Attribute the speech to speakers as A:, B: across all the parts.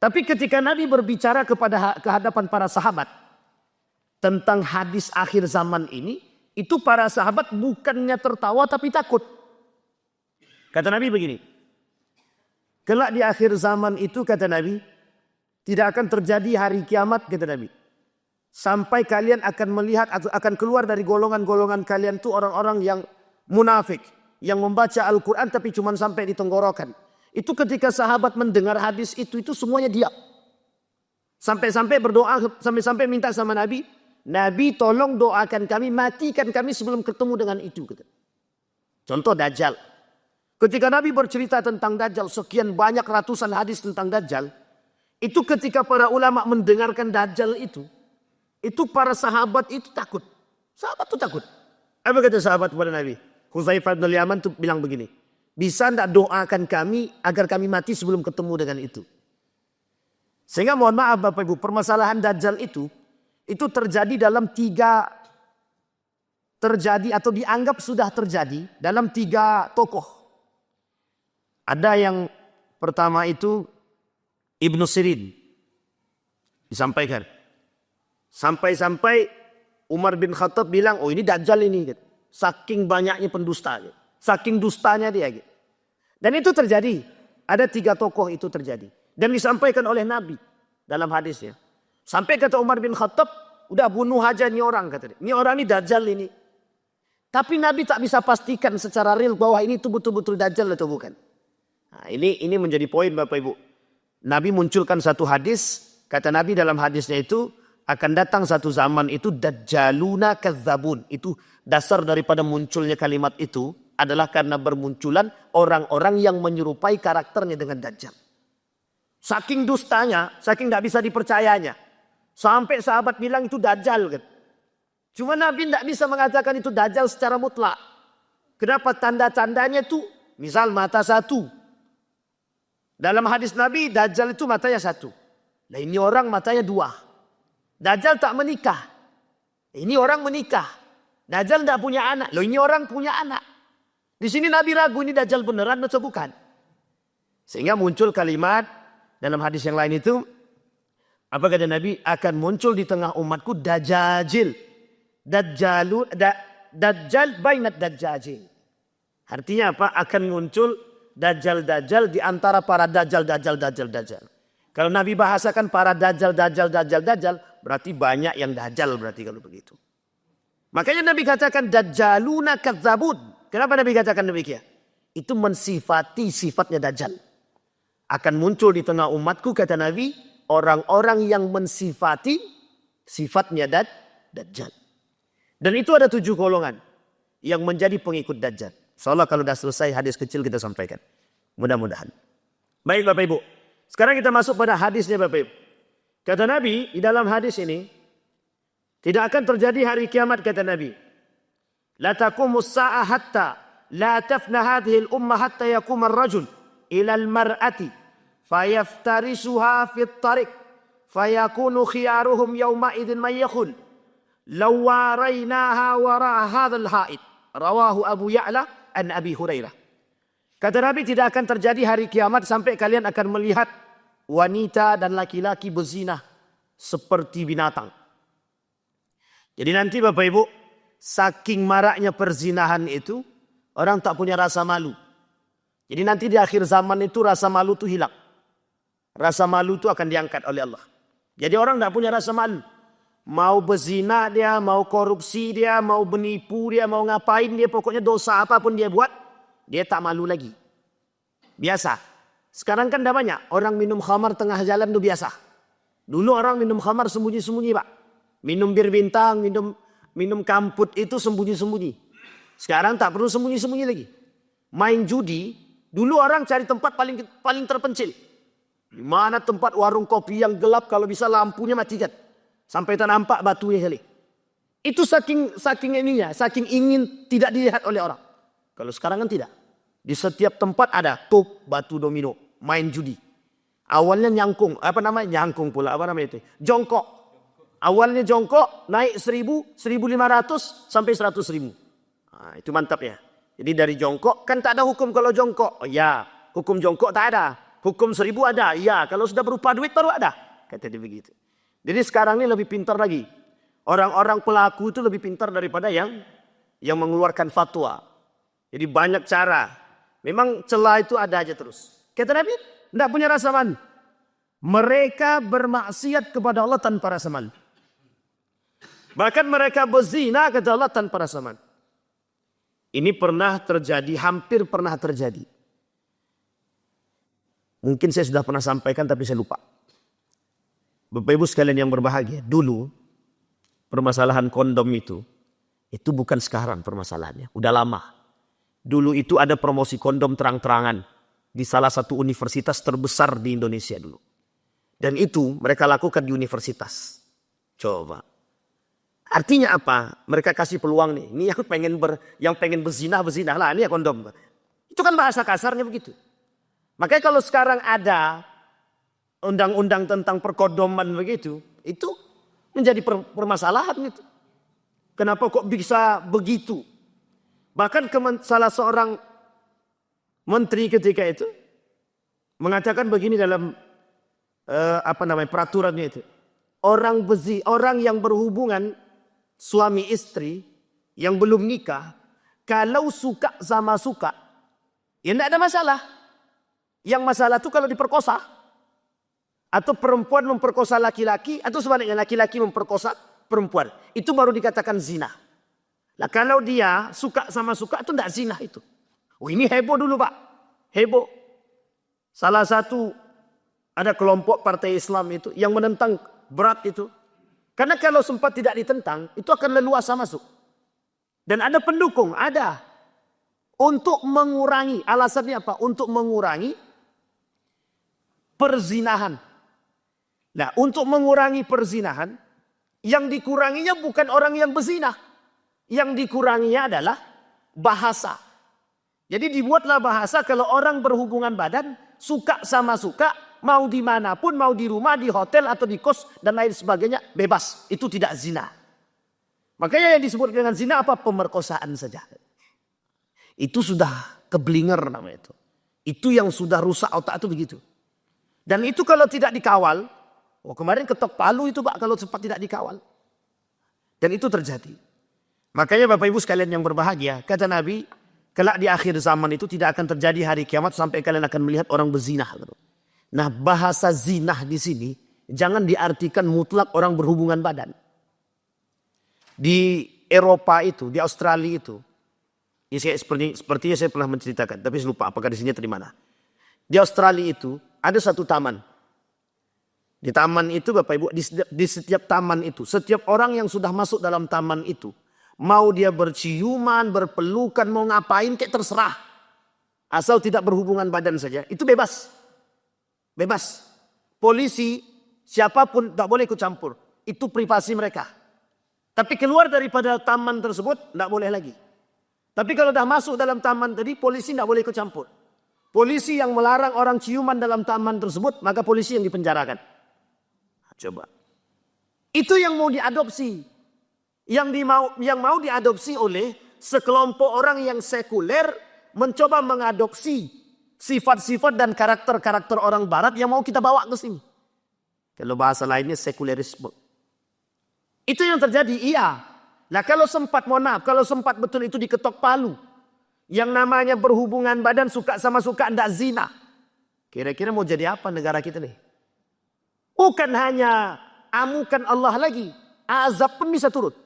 A: Tapi ketika Nabi berbicara ke hadapan para sahabat tentang hadis akhir zaman ini, itu para sahabat bukannya tertawa tapi takut. Kata Nabi begini, kelak di akhir zaman itu kata Nabi, tidak akan terjadi hari kiamat kata Nabi. Sampai kalian akan melihat atau akan keluar dari golongan-golongan kalian itu orang-orang yang munafik. Yang membaca Al-Quran tapi cuma sampai di tenggorokan. Itu ketika sahabat mendengar hadis itu semuanya diam. Sampai-sampai berdoa, sampai-sampai minta sama Nabi. Nabi tolong doakan kami, matikan kami sebelum ketemu dengan itu. Contoh Dajjal. Ketika Nabi bercerita tentang Dajjal, sekian banyak ratusan hadis tentang Dajjal. Itu ketika para ulama mendengarkan Dajjal itu para sahabat itu takut. Sahabat itu takut. Apa kata sahabat kepada Nabi? Hudzaifah bin Yaman itu bilang begini. Bisa tidak doakan kami agar kami mati sebelum ketemu dengan itu. Sehingga mohon maaf Bapak Ibu, permasalahan Dajjal itu terjadi dalam atau dianggap sudah terjadi dalam 3 tokoh. Ada yang pertama itu Ibnu Sirin. Disampaikan. Sampai-sampai Umar bin Khattab bilang, oh ini Dajjal ini. Saking banyaknya pendusta. Saking dustanya dia. Dan itu terjadi. Ada 3 tokoh itu terjadi. Dan disampaikan oleh Nabi dalam hadisnya. Sampai kata Umar bin Khattab, udah bunuh aja nih orang. Kata dia. Ini orang ini Dajjal ini. Tapi Nabi tak bisa pastikan secara real bahwa ini itu betul-betul Dajjal atau bukan. Nah, ini menjadi poin Bapak Ibu. Nabi munculkan satu hadis. Kata Nabi dalam hadisnya itu, akan datang satu zaman itu Dajjaluna kadzabun. Itu dasar daripada munculnya kalimat itu adalah karena bermunculan orang-orang yang menyerupai karakternya dengan Dajjal. Saking dustanya, saking tidak bisa dipercayanya. Sampai sahabat bilang itu Dajjal. Kan? Cuma Nabi tidak bisa mengatakan itu Dajjal secara mutlak. Kenapa? Tanda-tandanya itu misal mata 1. Dalam hadis Nabi Dajjal itu matanya 1. Nah ini orang matanya 2. Dajjal tak menikah. Ini orang menikah. Dajjal tidak punya anak. Loh ini orang punya anak. Di sini Nabi ragu ini Dajjal beneran atau bukan. Sehingga muncul kalimat dalam hadis yang lain itu. Apa kata Nabi? Akan muncul di tengah umatku Dajjal. Dajjal bainat Dajjajil. Artinya apa? Akan muncul Dajjal di antara para Dajjal. Kalau Nabi bahasakan para Dajjal. Berarti banyak yang Dajjal berarti kalau begitu. Makanya Nabi katakan Dajjaluna kadzabun. Kenapa Nabi katakan demikian? Itu mensifati sifatnya Dajjal. Akan muncul di tengah umatku kata Nabi. Orang-orang yang mensifati sifatnya Dajjal. Dan itu ada 7 golongan. Yang menjadi pengikut Dajjal. Insyaallah kalau sudah selesai hadis kecil kita sampaikan. Mudah-mudahan. Baik Bapak Ibu. Sekarang kita masuk pada hadisnya Bapak Ibu. Kata Nabi di dalam hadis ini. Tidak akan terjadi hari kiamat kata Nabi. La taqumus sa'ah hatta la tafna hadhihi al-ummah hatta yakuma ar-rajul ila al-mar'ati fayaftarisuha fi at-tariq fayakunu khiyaruhum yawma idzin man yakhul law waraynaha wara hadha al-ha'id. Rawahu Abu Ya'la an Abi Hurairah. Kata Nabi tidak akan terjadi hari kiamat sampai kalian akan melihat wanita dan laki-laki berzina seperti binatang. Jadi nanti Bapak Ibu, saking maraknya perzinahan itu, orang tak punya rasa malu. Jadi nanti di akhir zaman itu rasa malu itu hilang. Rasa malu itu akan diangkat oleh Allah. Jadi orang tak punya rasa malu. Mau berzina dia, mau korupsi dia, mau menipu dia, mau ngapain dia, pokoknya dosa apapun dia buat, dia tak malu lagi. Biasa. Sekarang kan dah banyak orang minum khamar tengah jalan itu biasa. Dulu orang minum khamar sembunyi-sembunyi Pak. Minum bir bintang, minum kamput itu sembunyi-sembunyi. Sekarang tak perlu sembunyi-sembunyi lagi. Main judi, dulu orang cari tempat paling terpencil. Di mana tempat warung kopi yang gelap kalau bisa lampunya matikan. Sampai tak nampak batunya kali. Itu saking ininya, saking ingin tidak dilihat oleh orang. Kalau sekarang kan tidak. Di setiap tempat ada top, batu domino, main judi. Awalnya nyangkung, nyangkung pula, itu? Jongkok. Awalnya jongkok, naik 1.000, 1.500 sampai 100.000. Nah, itu mantap ya. Jadi dari jongkok, kan tak ada hukum kalau jongkok. Oh ya, hukum jongkok tak ada. Hukum 1000 ada, iya. Kalau sudah berupa duit baru ada. Kata dia begitu. Jadi sekarang ini lebih pintar lagi. Orang-orang pelaku itu lebih pintar daripada yang mengeluarkan fatwa. Jadi banyak cara. Memang celah itu ada aja terus. Kata Nabi, tidak punya rasa malu. Mereka bermaksiat kepada Allah tanpa rasa malu. Bahkan mereka berzina kata Allah tanpa rasa malu. Ini pernah terjadi, hampir pernah terjadi. Mungkin saya sudah pernah sampaikan tapi saya lupa. Bapak Ibu sekalian yang berbahagia, dulu permasalahan kondom itu bukan sekarang permasalahannya, udah lama. Dulu itu ada promosi kondom terang-terangan di salah satu universitas terbesar di Indonesia dulu. Dan itu mereka lakukan di universitas. Coba. Artinya apa? Mereka kasih peluang nih. Ini aku yang pengen berzina lah. Ini ya kondom. Itu kan bahasa kasarnya begitu. Makanya kalau sekarang ada undang-undang tentang perkondoman begitu. Itu menjadi permasalahan itu. Kenapa kok bisa begitu? Bahkan salah seorang menteri ketika itu mengatakan begini dalam peraturannya itu. Orang yang berhubungan suami istri yang belum nikah, kalau suka sama suka, ya tidak ada masalah. Yang masalah itu kalau diperkosa. Atau perempuan memperkosa laki-laki, atau sebaliknya laki-laki memperkosa perempuan. Itu baru dikatakan zina. Nah kalau dia suka sama suka, itu tidak zina itu. Oh ini heboh dulu Pak. Heboh. Salah satu ada kelompok partai Islam itu yang menentang berat itu. Karena kalau sempat tidak ditentang, itu akan leluasa masuk. Dan ada pendukung, ada. Untuk mengurangi, alasannya apa? Untuk mengurangi perzinahan. Nah, untuk mengurangi perzinahan, yang dikuranginya bukan orang yang berzina. Yang dikuranginya adalah bahasa. Jadi dibuatlah bahasa kalau orang berhubungan badan, suka sama suka, mau dimanapun, mau di rumah, di hotel, atau di kos, dan lain sebagainya, bebas. Itu tidak zina. Makanya yang disebut dengan zina apa? Pemerkosaan saja. Itu sudah keblinger namanya itu. Itu yang sudah rusak otak itu begitu. Dan itu kalau tidak dikawal, kemarin ketok Palu itu Pak, kalau sempat tidak dikawal. Dan itu terjadi. Makanya Bapak Ibu sekalian yang berbahagia, kata Nabi, kelak di akhir zaman itu tidak akan terjadi hari kiamat sampai kalian akan melihat orang berzina. Nah bahasa zinah di sini jangan diartikan mutlak orang berhubungan badan. Di Eropa itu, di Australia itu, ya sepertinya saya pernah menceritakan, tapi saya lupa apakah di sini atau di mana. Di Australia itu ada satu taman. Di taman itu Bapak Ibu, di setiap taman itu, setiap orang yang sudah masuk dalam taman itu, mau dia berciuman, berpelukan, mau ngapain kayak terserah. Asal tidak berhubungan badan saja, itu bebas. Bebas. Polisi, siapapun tak boleh ikut campur. Itu privasi mereka. Tapi keluar daripada taman tersebut, tidak boleh lagi. Tapi kalau sudah masuk dalam taman tadi, polisi tidak boleh ikut campur. Polisi yang melarang orang ciuman dalam taman tersebut, maka polisi yang dipenjarakan. Coba. Itu yang mau diadopsi. Yang mau diadopsi oleh sekelompok orang yang sekuler, mencoba mengadopsi sifat-sifat dan karakter-karakter orang barat yang mau kita bawa ke sini. Kalau bahasa lainnya sekulerisme. Itu yang terjadi, iya. Nah kalau sempat, mohon maaf, kalau sempat betul itu diketok Palu. Yang namanya berhubungan badan suka sama suka, ndak zina. Kira-kira mau jadi apa negara kita nih? Bukan hanya amukan Allah lagi, azab pun bisa turun.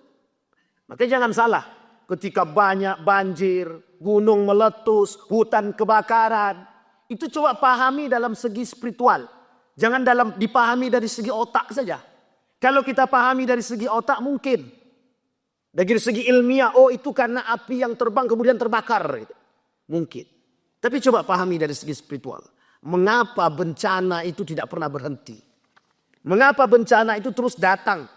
A: Makanya jangan salah. Ketika banyak banjir, gunung meletus, hutan kebakaran. Itu coba pahami dalam segi spiritual. Jangan dipahami dari segi otak saja. Kalau kita pahami dari segi otak mungkin. Dari segi ilmiah, itu karena api yang terbang kemudian terbakar. Mungkin. Tapi coba pahami dari segi spiritual. Mengapa bencana itu tidak pernah berhenti? Mengapa bencana itu terus datang?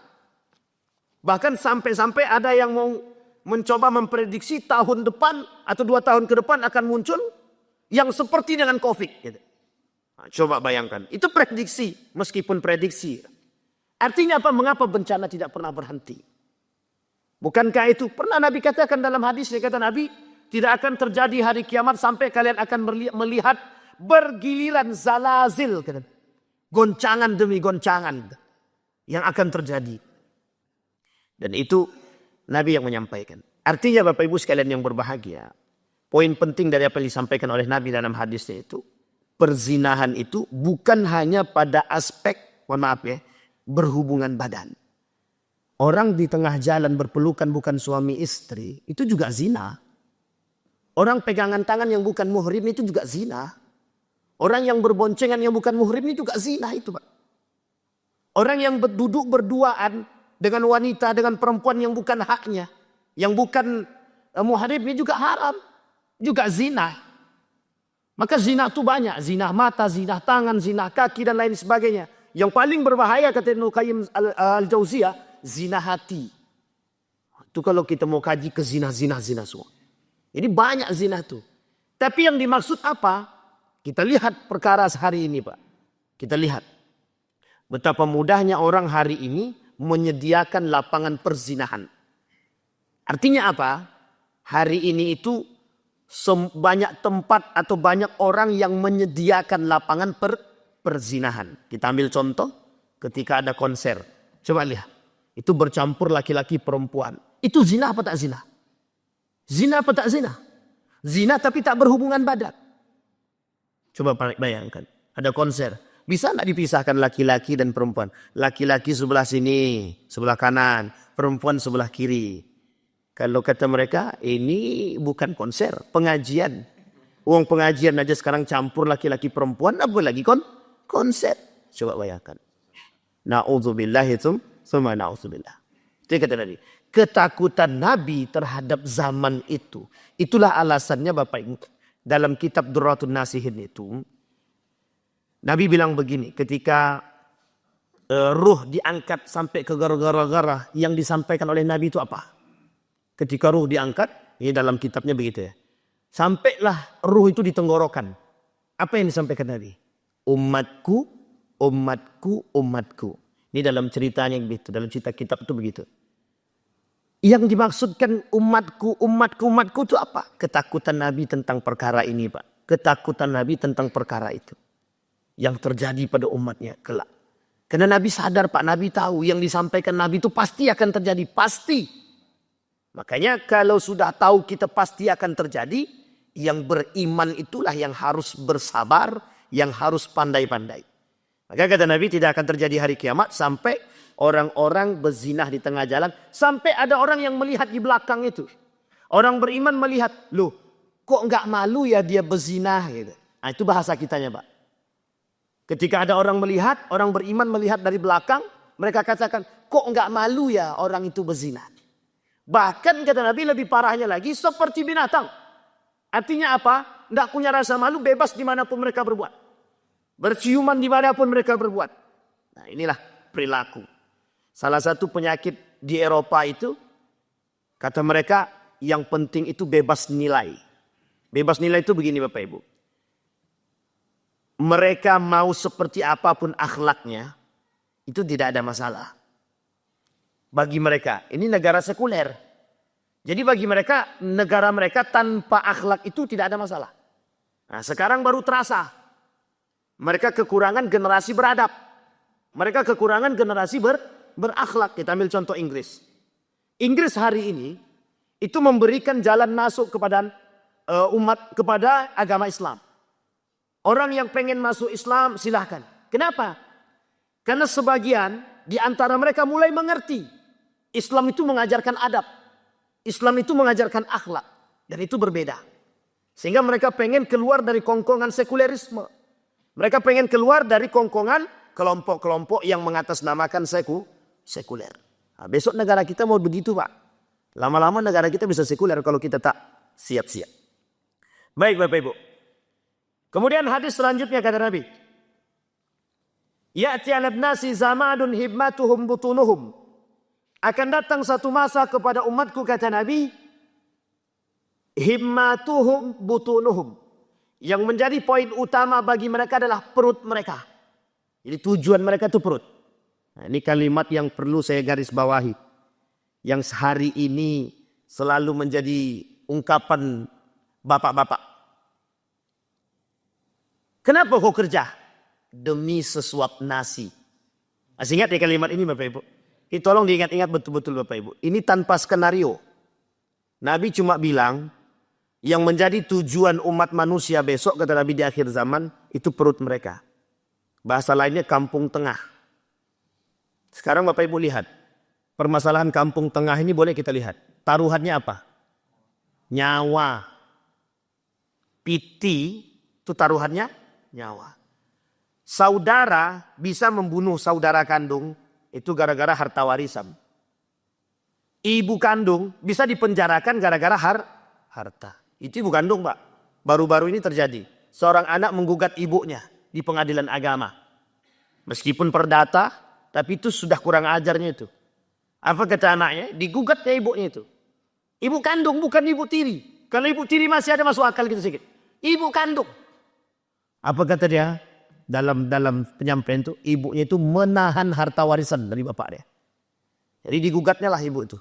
A: Bahkan sampai-sampai ada yang mau mencoba memprediksi tahun depan atau 2 tahun ke depan akan muncul yang seperti dengan COVID. Gitu. Nah, coba bayangkan, itu prediksi meskipun prediksi. Artinya apa? Mengapa bencana tidak pernah berhenti? Bukankah itu pernah Nabi katakan dalam hadis, kata Nabi, tidak akan terjadi hari kiamat sampai kalian akan melihat bergiliran zalazil. Goncangan demi goncangan yang akan terjadi. Dan itu Nabi yang menyampaikan. Artinya Bapak Ibu sekalian yang berbahagia. Poin penting dari apa yang disampaikan oleh Nabi dalam hadisnya itu. Perzinahan itu bukan hanya pada aspek, mohon maaf ya, berhubungan badan. Orang di tengah jalan berpelukan bukan suami istri, itu juga zina. Orang pegangan tangan yang bukan muhrim itu juga zina. Orang yang berboncengan yang bukan muhrim itu juga zina itu, Pak. Orang yang duduk berduaan dengan wanita, dengan perempuan yang bukan haknya, yang bukan muhrim ini juga haram, juga zina. Maka zina itu banyak, zina mata, zina tangan, zina kaki dan lain sebagainya. Yang paling berbahaya kata Ibnu Qayyim al-Jauziyah, zina hati. Itu kalau kita mau kaji ke zina semua. Jadi banyak zina itu. Tapi yang dimaksud apa? Kita lihat perkara hari ini, Pak. Kita lihat betapa mudahnya orang hari ini menyediakan lapangan perzinahan. Artinya apa? Hari ini itu banyak tempat atau banyak orang yang menyediakan lapangan perzinahan. Kita ambil contoh ketika ada konser. Coba lihat. Itu bercampur laki-laki perempuan. Itu zina apa tak zina? Zina apa tak zina? Zina tapi tak berhubungan badan. Coba bayangkan. Ada konser. Bisa nggak dipisahkan laki-laki dan perempuan? Laki-laki sebelah sini, sebelah kanan. Perempuan sebelah kiri. Kalau kata mereka, ini bukan konser, pengajian. Uang pengajian aja sekarang campur laki-laki perempuan, apa lagi konser. Coba bayangkan. Na'udzubillah itu, semua na'udzubillah. Itu kata Nabi. Ketakutan Nabi terhadap zaman itu. Itulah alasannya Bapak Ibu. Dalam kitab Durratun Nasihin itu. Nabi bilang begini, ketika ruh diangkat sampai ke gara-gara yang disampaikan oleh Nabi itu apa? Ketika ruh diangkat, ini dalam kitabnya begitu ya. Sampailah ruh itu di tenggorokan. Apa yang disampaikan Nabi? Umatku, umatku, umatku. Ini dalam ceritanya begitu. Dalam cerita kitab itu begitu. Yang dimaksudkan umatku, umatku, umatku itu apa? Ketakutan Nabi tentang perkara ini, Pak. Ketakutan Nabi tentang perkara itu. Yang terjadi pada umatnya kelak. Karena Nabi sadar, Pak. Nabi tahu yang disampaikan Nabi itu pasti akan terjadi. Pasti. Makanya kalau sudah tahu kita pasti akan terjadi, yang beriman itulah yang harus bersabar, yang harus pandai-pandai. Maka kata Nabi tidak akan terjadi hari kiamat sampai orang-orang berzinah di tengah jalan. Sampai ada orang yang melihat di belakang itu. Orang beriman melihat, loh kok nggak malu ya dia berzinah gitu. Nah itu bahasa kitanya, Pak. Ketika ada orang melihat, orang beriman melihat dari belakang, mereka katakan, kok nggak malu ya orang itu berzinah. Bahkan kata Nabi lebih parahnya lagi seperti binatang. Artinya apa? Tidak punya rasa malu, bebas dimanapun mereka berbuat. Berciuman dimanapun mereka berbuat. Nah inilah perilaku. Salah satu penyakit di Eropa itu, kata mereka yang penting itu bebas nilai. Bebas nilai itu begini Bapak Ibu. Mereka mau seperti apapun akhlaknya, itu tidak ada masalah. Bagi mereka, ini negara sekuler. Jadi bagi mereka, negara mereka tanpa akhlak itu tidak ada masalah. Nah sekarang baru terasa. Mereka kekurangan generasi beradab. Mereka kekurangan generasi berakhlak. Kita ambil contoh Inggris. Inggris hari ini, itu memberikan jalan masuk kepada umat, kepada agama Islam. Orang yang pengen masuk Islam silahkan. Kenapa? Karena sebagian di antara mereka mulai mengerti. Islam itu mengajarkan adab. Islam itu mengajarkan akhlak. Dan itu berbeda. Sehingga mereka pengen keluar dari kongkongan sekulerisme. Mereka pengen keluar dari kongkongan kelompok-kelompok yang mengatasnamakan sekuler. Nah, besok negara kita mau begitu Pak. Lama-lama negara kita bisa sekuler kalau kita tak siap-siap. Baik Bapak Ibu. Kemudian hadis selanjutnya kata Nabi. Ya'ti 'alan nasi zamanun hibmatuhum butunuhum. Akan datang satu masa kepada umatku kata Nabi, himmatuhum butunuhum. Yang menjadi poin utama bagi mereka adalah perut mereka. Jadi tujuan mereka itu perut. Nah, ini kalimat yang perlu saya garis bawahi. Yang hari ini selalu menjadi ungkapan bapak-bapak. Kenapa kau kerja? Demi sesuap nasi. Masih ingat ya kalimat ini Bapak Ibu? Tolong diingat-ingat betul-betul Bapak Ibu. Ini tanpa skenario. Nabi cuma bilang, yang menjadi tujuan umat manusia besok kata Nabi di akhir zaman, itu perut mereka. Bahasa lainnya kampung tengah. Sekarang Bapak Ibu lihat. Permasalahan kampung tengah ini boleh kita lihat. Taruhannya apa? Nyawa. Piti itu taruhannya nyawa. Saudara bisa membunuh saudara kandung itu gara-gara harta warisan. Ibu kandung bisa dipenjarakan gara-gara harta. Itu ibu kandung Pak. Baru-baru ini terjadi. Seorang anak menggugat ibunya di pengadilan agama. Meskipun perdata, tapi itu sudah kurang ajarnya itu. Apa kata anaknya? Digugatnya ibunya itu. Ibu kandung bukan ibu tiri. Kalau ibu tiri masih ada masuk akal gitu sedikit. Ibu kandung. Apa kata dia? Dalam penyampaian itu, ibunya itu menahan harta warisan dari bapak dia. Jadi digugatnya lah ibu itu.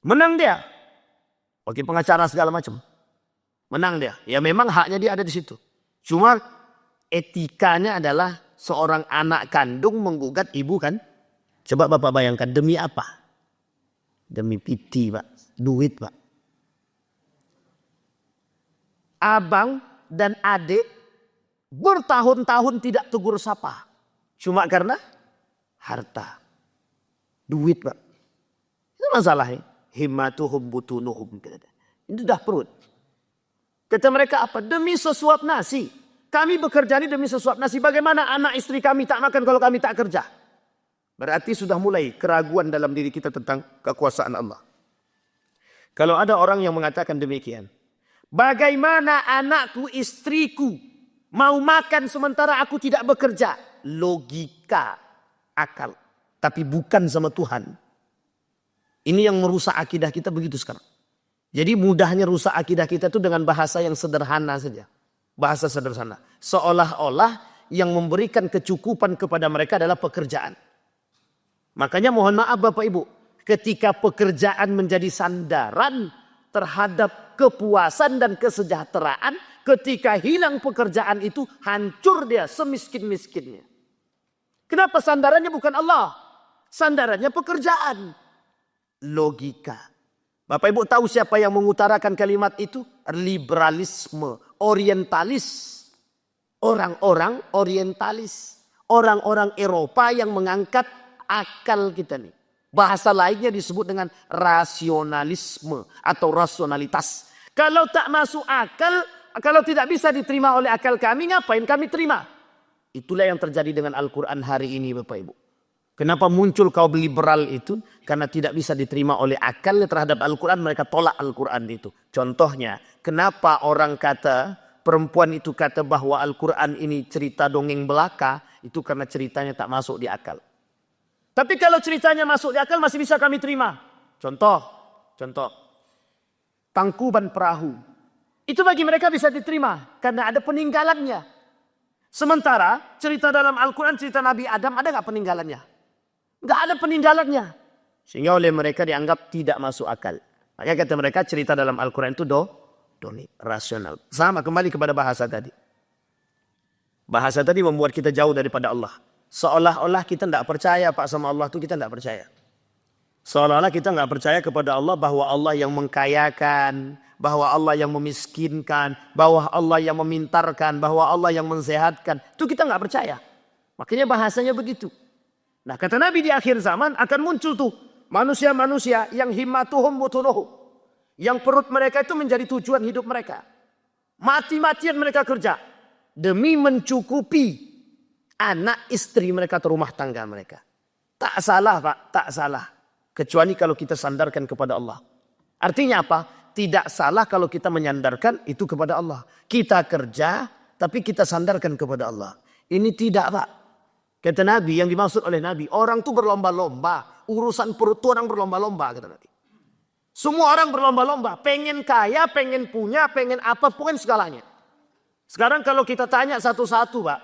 A: Menang dia. Pakai pengacara segala macam. Menang dia. Ya memang haknya dia ada di situ. Cuma etikanya adalah seorang anak kandung menggugat ibu kan. Coba bapak bayangkan demi apa? Demi piti Pak. Duit Pak. Abang dan adik bertahun-tahun tidak tegur sapa. Cuma karena harta. Duit Pak. Itu masalahnya. Himmatuhum butunuhum. Itu dah perut. Kata mereka apa? Demi sesuap nasi. Kami bekerja ini demi sesuap nasi. Bagaimana anak istri kami tak makan kalau kami tak kerja? Berarti sudah mulai keraguan dalam diri kita tentang kekuasaan Allah. Kalau ada orang yang mengatakan demikian. Bagaimana anakku, istriku mau makan sementara aku tidak bekerja? Logika, akal. Tapi bukan sama Tuhan. Ini yang merusak akidah kita begitu sekarang. Jadi mudahnya rusak akidah kita itu dengan bahasa yang sederhana saja. Bahasa sederhana. Seolah-olah yang memberikan kecukupan kepada mereka adalah pekerjaan. Makanya mohon maaf Bapak Ibu. Ketika pekerjaan menjadi sandaran terhadap kepuasan dan kesejahteraan. Ketika hilang pekerjaan itu hancur dia semiskin-miskinnya. Kenapa sandarannya bukan Allah? Sandarannya pekerjaan. Logika. Bapak Ibu tahu siapa yang mengutarakan kalimat itu? Liberalisme, orientalis. Orang-orang orientalis. Orang-orang Eropa yang mengangkat akal kita nih. Bahasa lainnya disebut dengan rasionalisme atau rasionalitas. Kalau tak masuk akal, kalau tidak bisa diterima oleh akal kami, ngapain kami terima? Itulah yang terjadi dengan Al-Quran hari ini Bapak Ibu. Kenapa muncul kaum liberal itu? Karena tidak bisa diterima oleh akalnya terhadap Al-Quran. Mereka tolak Al-Quran itu. Contohnya, kenapa orang kata, perempuan itu kata bahwa Al-Quran ini cerita dongeng belaka. Itu karena ceritanya tak masuk di akal. Tapi kalau ceritanya masuk di akal masih bisa kami terima. Contoh. Tangkuban perahu. Itu bagi mereka bisa diterima. Karena ada peninggalannya. Sementara cerita dalam Al-Quran, cerita Nabi Adam ada gak peninggalannya? Gak ada peninggalannya. Sehingga oleh mereka dianggap tidak masuk akal. Makanya kata mereka cerita dalam Al-Quran itu doni, rasional. Sama kembali kepada bahasa tadi. Bahasa tadi membuat kita jauh daripada Allah. Seolah-olah kita tidak percaya Pak sama Allah itu kita tidak percaya. Seolah-olah kita nggak percaya kepada Allah bahwa Allah yang mengkayakan, bahwa Allah yang memiskinkan, bahwa Allah yang memintarkan, bahwa Allah yang mensehatkan. Itu kita nggak percaya. Makanya bahasanya begitu. Nah kata Nabi di akhir zaman akan muncul tuh manusia-manusia yang himmatuhum butunuhum. Yang perut mereka itu menjadi tujuan hidup mereka. Mati-matian mereka kerja. Demi mencukupi anak istri mereka atau rumah tangga mereka. Tak salah Pak, tak salah. Kecuali kalau kita sandarkan kepada Allah. Artinya apa? Tidak salah kalau kita menyandarkan itu kepada Allah. Kita kerja tapi kita sandarkan kepada Allah. Ini tidak Pak. Kata Nabi yang dimaksud oleh Nabi. Orang itu berlomba-lomba. Urusan perut itu orang berlomba-lomba kata Nabi. Semua orang berlomba-lomba. Pengen kaya, pengen punya, pengen apa, pokoknya segalanya. Sekarang kalau kita tanya satu-satu Pak.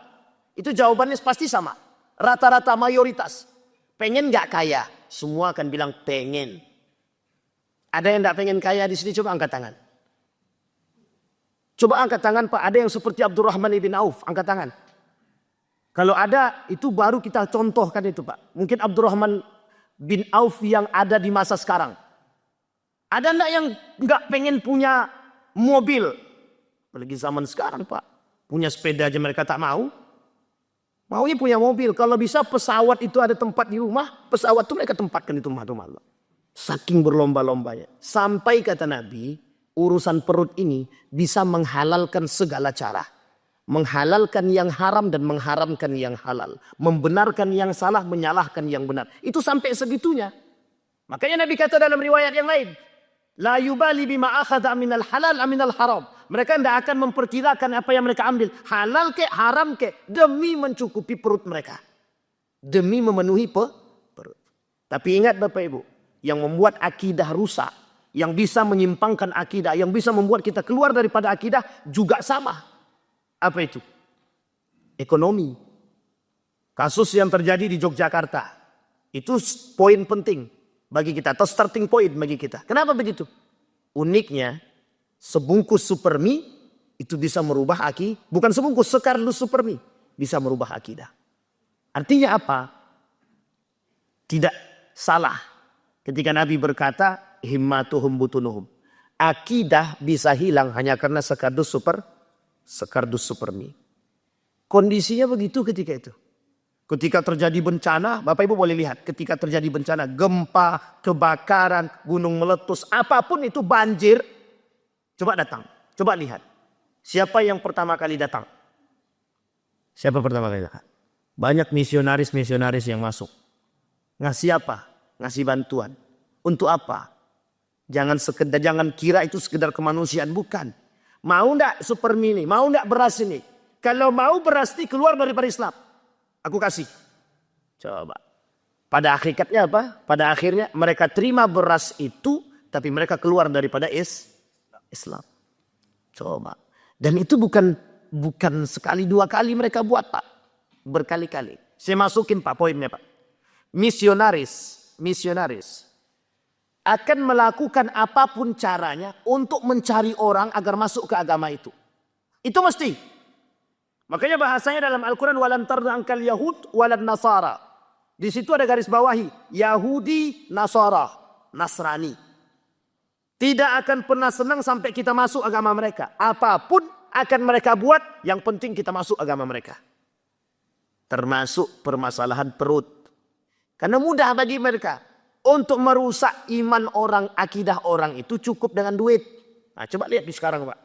A: Itu jawabannya pasti sama. Rata-rata mayoritas. Pengen gak kaya? Semua akan bilang pengen. Ada yang gak pengen kaya di sini? Coba angkat tangan. Coba angkat tangan Pak, ada yang seperti Abdurrahman ibn Auf, angkat tangan. Kalau ada, itu baru kita contohkan itu Pak. Mungkin Abdurrahman bin Auf yang ada di masa sekarang. Ada enggak yang enggak pengen punya mobil? Apalagi zaman sekarang Pak. Punya sepeda aja mereka tak mau. Maunya punya mobil. Kalau bisa pesawat itu ada tempat di rumah, pesawat itu mereka tempatkan di rumah-rumah Allah. Saking berlomba-lombanya. Sampai kata Nabi, urusan perut ini bisa menghalalkan segala cara. Menghalalkan yang haram dan mengharamkan yang halal. Membenarkan yang salah, menyalahkan yang benar. Itu sampai segitunya. Makanya Nabi kata dalam riwayat yang lain. La yubali bima akhadha minal halal aminal haram. Mereka tidak akan memperkirakan apa yang mereka ambil. Halal ke, haram ke. Demi mencukupi perut mereka. Demi memenuhi perut. Tapi ingat Bapak Ibu. Yang membuat akidah rusak. Yang bisa menyimpangkan akidah. Yang bisa membuat kita keluar daripada akidah. Juga sama. Apa itu? Ekonomi. Kasus yang terjadi di Yogyakarta. Itu poin penting bagi kita. Atau starting point bagi kita. Kenapa begitu? Uniknya. Sebungkus supermi itu bisa merubah akidah. Bukan sebungkus, sekardus supermi bisa merubah akidah. Artinya apa? Tidak salah ketika Nabi berkata himmatuhum butunuhum. Akidah bisa hilang hanya karena sekardus supermi. Kondisinya begitu ketika itu. Ketika terjadi bencana, Bapak Ibu boleh lihat. Ketika terjadi bencana, gempa, kebakaran, gunung meletus, apapun itu banjir. Coba datang, coba lihat. Siapa yang pertama kali datang? Siapa pertama kali datang? Banyak misionaris-misionaris yang masuk. Ngasih apa? Ngasih bantuan. Untuk apa? Jangan kira itu sekedar kemanusiaan, bukan. Mau ndak supermi ini? Mau ndak beras ini? Kalau mau beras ini keluar daripada Islam. Aku kasih. Coba. Pada hakikatnya apa? Pada akhirnya mereka terima beras itu, tapi mereka keluar daripada Islam. Coba. Dan itu bukan sekali dua kali mereka buat Pak. Berkali-kali. Saya masukin Pak poinnya Pak. Misionaris akan melakukan apapun caranya untuk mencari orang agar masuk ke agama itu. Itu mesti. Makanya bahasanya dalam Al-Quran walan tarda angkal Yahud walan Nasara. Di situ ada garis bawahi Yahudi, Nasara, Nasrani. Tidak akan pernah senang sampai kita masuk agama mereka. Apapun akan mereka buat, yang penting kita masuk agama mereka. Termasuk permasalahan perut. Karena mudah bagi mereka. Untuk merusak iman orang, akidah orang itu cukup dengan duit. Nah, coba lihat di sekarang Pak.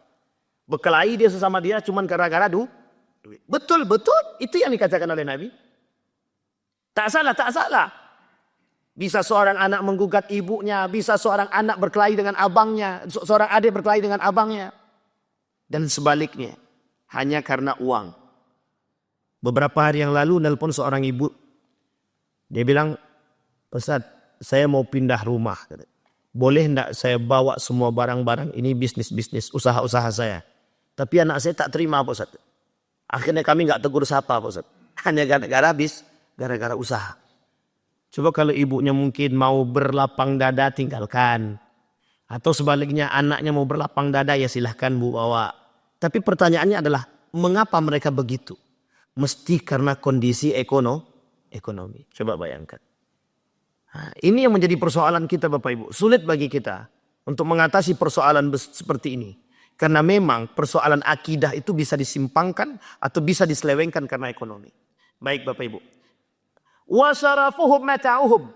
A: Berkelahi dia sesama dia cuma gara-gara duit. Betul. Itu yang dikatakan oleh Nabi. Tak salah. Bisa seorang anak menggugat ibunya. Bisa seorang anak berkelahi dengan abangnya. Seorang adik berkelahi dengan abangnya. Dan sebaliknya. Hanya karena uang. Beberapa hari yang lalu nelpon seorang ibu. Dia bilang, Ustaz, saya mau pindah rumah. Boleh enggak saya bawa semua barang-barang ini bisnis-bisnis, usaha-usaha saya. Tapi anak saya tak terima Pak Ustaz. Akhirnya kami enggak tegur sapa Pak Ustaz. Hanya gara-gara usaha. Coba kalau ibunya mungkin mau berlapang dada tinggalkan. Atau sebaliknya anaknya mau berlapang dada ya silahkan Bu bawa. Tapi pertanyaannya adalah mengapa mereka begitu? Mesti karena kondisi ekonomi. Coba bayangkan. Nah, ini yang menjadi persoalan kita Bapak Ibu. Sulit bagi kita untuk mengatasi persoalan seperti ini. Karena memang persoalan akidah itu bisa disimpangkan atau bisa diselewengkan karena ekonomi. Baik Bapak Ibu. Wasarafuhum mata'uhum.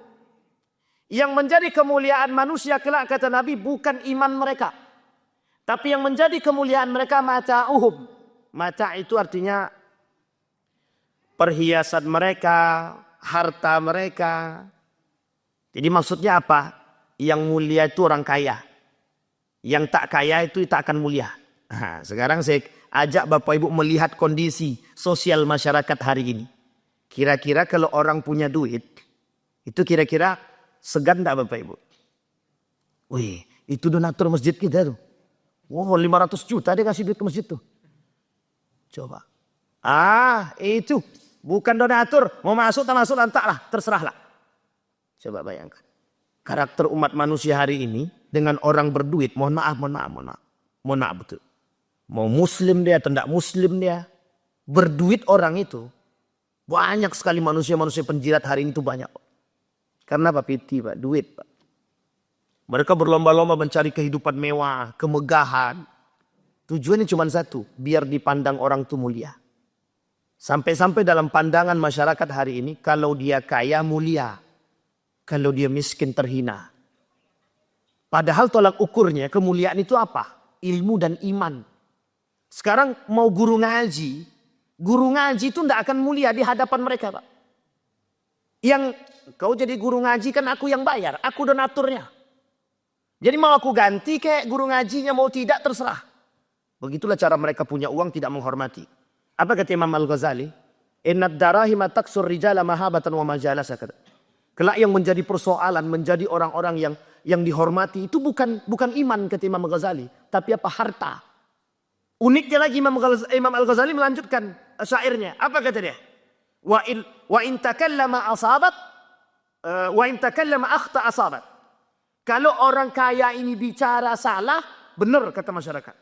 A: Yang menjadi kemuliaan manusia kelak kata Nabi bukan iman mereka. Tapi yang menjadi kemuliaan mereka mata'uhum. Mata' itu artinya perhiasan mereka, harta mereka. Jadi maksudnya apa? Yang mulia itu orang kaya. Yang tak kaya itu tak akan mulia. Nah, sekarang saya ajak Bapak Ibu melihat kondisi sosial masyarakat hari ini. Kira-kira kalau orang punya duit, itu kira-kira segan tak Bapak Ibu? Wih, itu donatur masjid kita tuh. Wow, 500 juta dia kasih duit ke masjid tuh. Coba. Itu. Bukan donatur. Mau masuk tak masuk lantaklah. Terserahlah. Coba bayangkan. Karakter umat manusia hari ini dengan orang berduit. Mohon maaf betul. Mau muslim dia, atau tidak muslim dia. Berduit orang itu. Banyak sekali manusia-manusia penjilat hari ini tuh banyak. Karena apa? Piti Pak, duit Pak. Mereka berlomba-lomba mencari kehidupan mewah, kemegahan. Tujuannya cuma satu, biar dipandang orang tuh mulia. Sampai-sampai dalam pandangan masyarakat hari ini, kalau dia kaya mulia. Kalau dia miskin terhina. Padahal tolak ukurnya kemuliaan itu apa? Ilmu dan iman. Sekarang mau guru ngaji itu tidak akan mulia di hadapan mereka Pak. Yang kau jadi guru ngaji kan aku yang bayar, aku donaturnya. Jadi mau aku ganti kayak guru ngajinya mau tidak terserah. Begitulah cara mereka punya uang tidak menghormati. Apa kata Imam Al-Ghazali? Innad darahima taksur rijala mahabatan wa majalasa. Kelak yang menjadi persoalan, menjadi orang-orang yang dihormati itu bukan iman kata Imam Al-Ghazali, tapi apa? Harta. Uniknya lagi Imam Al-Ghazali melanjutkan syairnya. Apa kata dia? Wa in takallama asabat wa in takallama akhta asabat. Kalau orang kaya ini bicara salah, benar kata masyarakat.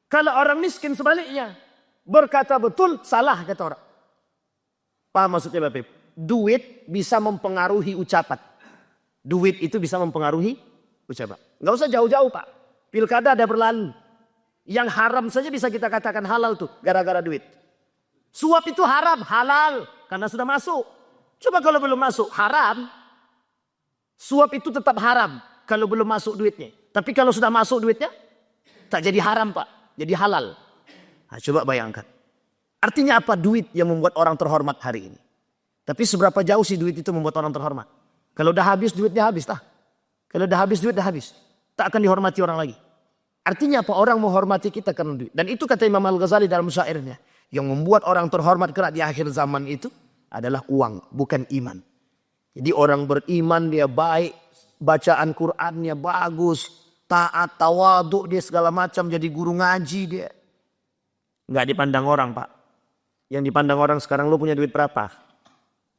A: Kalau orang miskin sebaliknya, berkata betul, salah kata orang. Paham maksudnya Bapak Ibu? Duit bisa mempengaruhi ucapan. Duit itu bisa mempengaruhi ucapan. Nggak usah jauh-jauh Pak. Pilkada ada berlalu. Yang haram saja bisa kita katakan halal tuh, gara-gara duit. Suap itu haram, halal, karena sudah masuk. Coba kalau belum masuk, haram. Suap itu tetap haram kalau belum masuk duitnya. Tapi kalau sudah masuk duitnya, tak jadi haram Pak. Jadi halal. Nah, coba bayangkan. Artinya apa? Duit yang membuat orang terhormat hari ini. Tapi seberapa jauh sih duit itu membuat orang terhormat? Kalau udah habis, duitnya habis. Kalau udah habis, duit udah habis. Tak akan dihormati orang lagi. Artinya apa? Orang menghormati kita karena duit. Dan itu kata Imam Al-Ghazali dalam syairnya. Yang membuat orang terhormat kelak di akhir zaman itu adalah uang, bukan iman. Jadi orang beriman dia baik, bacaan Qur'annya bagus, taat, tawaduk dia segala macam, jadi guru ngaji dia. Nggak dipandang orang Pak. Yang dipandang orang sekarang, lo punya duit berapa?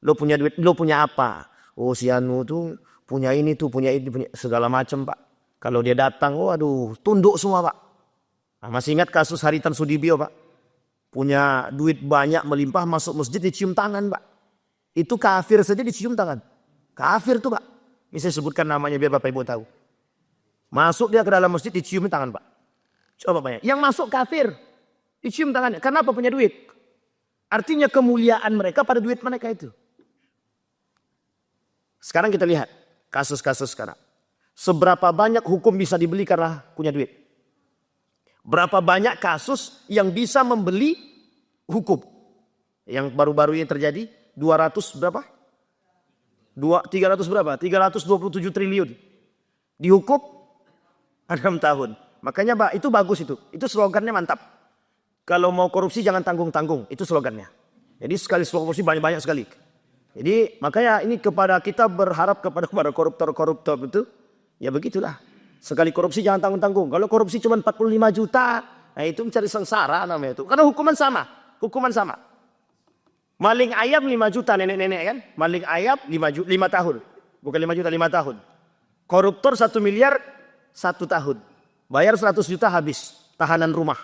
A: Lo punya duit, lo punya apa? Oh si Anu tuh punya ini tuh, punya ini, punya segala macam Pak. Kalau dia datang, oh aduh tunduk semua Pak. Nah, masih ingat kasus Haritanu Sudibyo Pak? Punya duit banyak melimpah, masuk masjid dicium tangan Pak. Itu kafir saja dicium tangan. Kafir tuh Pak. Ini saya sebutkan namanya biar Bapak Ibu tahu. Masuk dia ke dalam masjid dicium tangan Pak. Coba banyak. Yang masuk kafir. Dicium tangannya. Kenapa? Punya duit. Artinya kemuliaan mereka pada duit mereka itu. Sekarang kita lihat. Kasus-kasus sekarang. Seberapa banyak hukum bisa dibeli karena punya duit. Berapa banyak kasus yang bisa membeli hukum. Yang baru-baru ini terjadi. 200 berapa? 300 berapa? 327 triliun. Dihukum 6 tahun. Makanya Pak, itu bagus itu. Itu slogannya mantap. Kalau mau korupsi jangan tanggung-tanggung. Itu slogannya. Jadi sekali korupsi banyak-banyak sekali. Jadi makanya ini kepada kita berharap kepada koruptor-koruptor itu. Ya begitulah. Sekali korupsi jangan tanggung-tanggung. Kalau korupsi cuma 45 juta. Nah itu mencari sengsara namanya itu. Karena hukuman sama. Hukuman sama. Maling ayam 5 juta nenek-nenek kan. Maling ayam 5 tahun. Bukan 5 juta, 5 tahun. Koruptor 1 miliar 1 tahun. Bayar 100 juta habis. Tahanan rumah.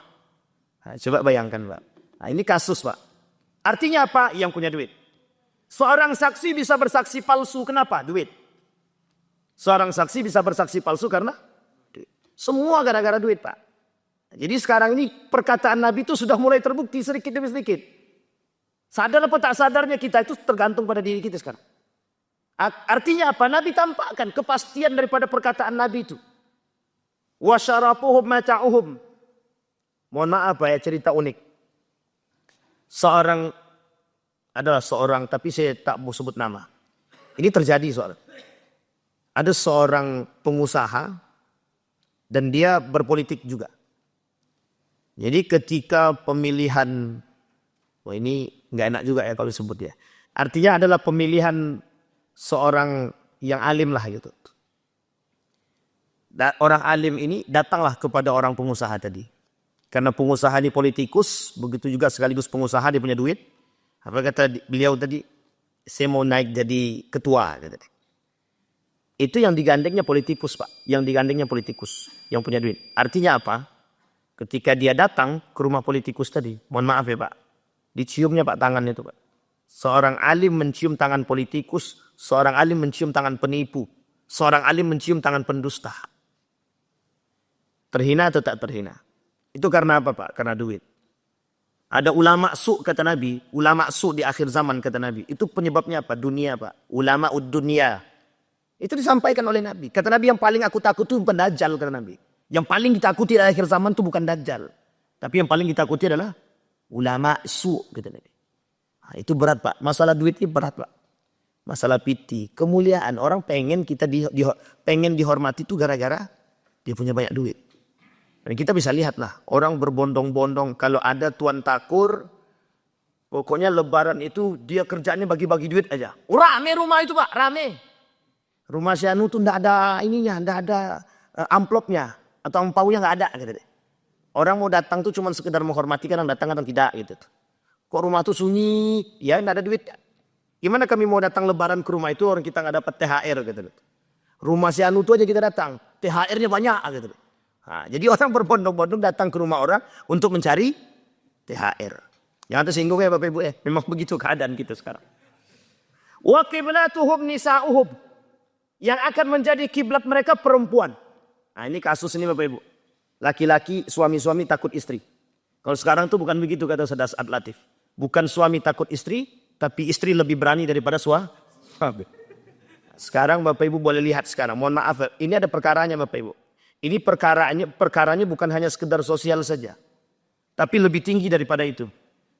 A: Nah, coba bayangkan Pak. Nah, ini kasus Pak. Artinya apa? Yang punya duit. Seorang saksi bisa bersaksi palsu. Kenapa? Duit. Seorang saksi bisa bersaksi palsu karena duit. Semua gara-gara duit Pak. Jadi sekarang ini perkataan Nabi itu sudah mulai terbukti sedikit demi sedikit. Sadar apa tak sadarnya kita itu tergantung pada diri kita sekarang. Artinya apa? Nabi tampakkan kepastian daripada perkataan Nabi itu. Wa syarafuhum mata'uhum. Mohon maaf ya, cerita unik. Seorang tapi saya tak mau sebut nama. Ini terjadi soal. Ada seorang pengusaha dan dia berpolitik juga. Jadi ketika pemilihan, wah ini nggak enak juga ya kalau disebut ya. Artinya adalah pemilihan seorang yang alim lah gitu. Dan orang alim ini datanglah kepada orang pengusaha tadi. Karena pengusaha ini politikus, begitu juga sekaligus pengusaha dia punya duit. Apa kata beliau tadi? Saya mau naik jadi ketua. Kata dia. Itu yang digandengnya politikus Pak. Yang digandengnya politikus. Yang punya duit. Artinya apa? Ketika dia datang ke rumah politikus tadi, mohon maaf ya Pak, diciumnya Pak tangannya itu Pak. Seorang alim mencium tangan politikus, seorang alim mencium tangan penipu, seorang alim mencium tangan pendusta. Terhina atau tak terhina? Itu karena apa Pak? Karena duit. Ada ulama su kata Nabi, ulama su di akhir zaman kata Nabi. Itu penyebabnya apa? Dunia Pak. Ulama dunia. Itu disampaikan oleh Nabi. Kata Nabi yang paling aku takut itu bukan Dajjal kata Nabi. Yang paling ditakuti di akhir zaman itu bukan Dajjal. Tapi yang paling ditakuti adalah ulama su kata Nabi. Nah, itu berat Pak. Masalah duit ini berat Pak. Masalah piti, kemuliaan. Orang pengen kita pengen dihormati itu gara-gara dia punya banyak duit. Dan kita bisa lihat lah, orang berbondong-bondong. Kalau ada Tuan Takur, pokoknya lebaran itu dia kerjanya bagi-bagi duit aja. Rame rumah itu Pak, rame. Rumah si Anu tuh enggak ada ininya, enggak ada amplopnya. Atau ampaunya enggak ada. Gitu. Orang mau datang tuh cuma sekedar menghormati, kadang datang, kadang tidak. Gitu. Kok rumah tuh sunyi, ya enggak ada duit. Gimana kami mau datang lebaran ke rumah itu, orang kita enggak dapat THR. Gitu. Rumah si Anu tuh aja kita datang, THR-nya banyak. Gitu. Nah, jadi orang berbondong-bondong datang ke rumah orang untuk mencari THR. Jangan tersinggung ya Bapak Ibu ya. Memang begitu keadaan kita sekarang. Wa qiblatuhum nisa'uhum. Yang akan menjadi kiblat mereka perempuan. Nah ini kasus ini Bapak Ibu. Laki-laki suami-suami takut istri. Kalau sekarang tuh bukan begitu kata Saudara Saad Latif. Bukan suami takut istri. Tapi istri lebih berani daripada suami. Sekarang Bapak Ibu boleh lihat sekarang. Mohon maaf. Ini ada perkaranya Bapak Ibu. Ini perkaranya bukan hanya sekedar sosial saja. Tapi lebih tinggi daripada itu.